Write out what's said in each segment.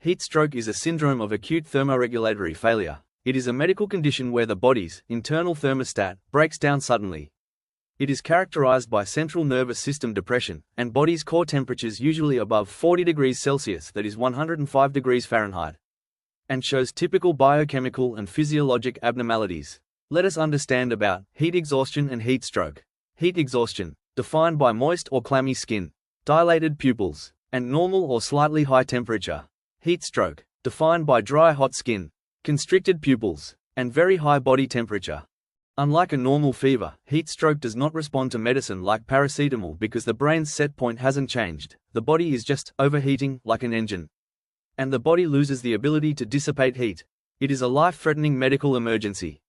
Heat stroke is a syndrome of acute thermoregulatory failure. It is a medical condition where the body's internal thermostat breaks down suddenly. It is characterized by central nervous system depression, and body's core temperatures usually above 40 degrees Celsius, that is 105 degrees Fahrenheit, and shows typical biochemical and physiologic abnormalities. Let us understand about heat exhaustion and heat stroke. Heat exhaustion, defined by moist or clammy skin, dilated pupils, and normal or slightly high temperature. Heat stroke, defined by dry hot skin, constricted pupils, and very high body temperature. Unlike a normal fever, heat stroke does not respond to medicine like paracetamol because the brain's set point hasn't changed. The body is just overheating like an engine, and the body loses the ability to dissipate heat. It is a life-threatening medical emergency.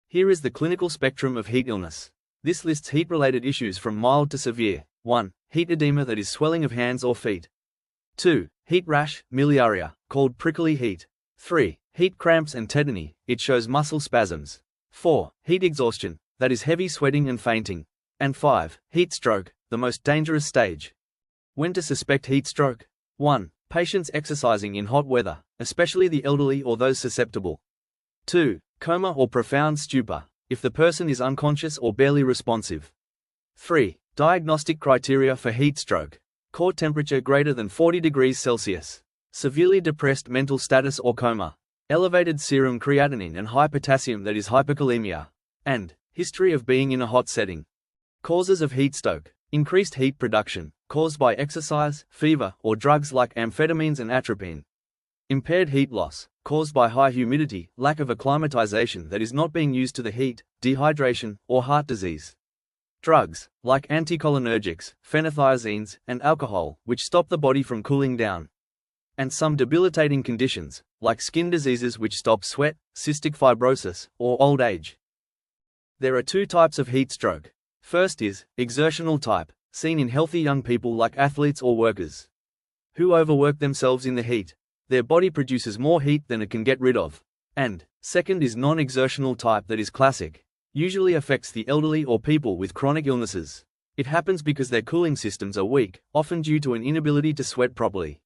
Here is the clinical spectrum of heat illness. This lists heat-related issues from mild to severe. 1. Heat edema, that is swelling of hands or feet. 2. Heat rash, miliaria, called prickly heat. 3. Heat cramps and tetany, it shows muscle spasms. 4. Heat exhaustion, that is heavy sweating and fainting. And 5. Heat stroke, the most dangerous stage. When to suspect heat stroke? 1. Patients exercising in hot weather, especially the elderly or those susceptible. 2. Coma or profound stupor, if the person is unconscious or barely responsive. 3. Diagnostic criteria for heat stroke: core temperature greater than 40 degrees Celsius, severely depressed mental status or coma, elevated serum creatinine and high potassium, that is hyperkalemia, and history of being in a hot setting. Causes of heat stroke: increased heat production, caused by exercise, fever, or drugs like amphetamines and atropine. Impaired heat loss, caused by high humidity, lack of acclimatization that is not being used to the heat, dehydration, or heart disease. Drugs, like anticholinergics, phenothiazines, and alcohol, which stop the body from cooling down. And some debilitating conditions, like skin diseases which stop sweat, cystic fibrosis, or old age. There are two types of heat stroke. First is exertional type, seen in healthy young people like athletes or workers who overwork themselves in the heat. Their body produces more heat than it can get rid of. And second is non-exertional type, that is classic, usually affects the elderly or people with chronic illnesses. It happens because their cooling systems are weak, often due to an inability to sweat properly.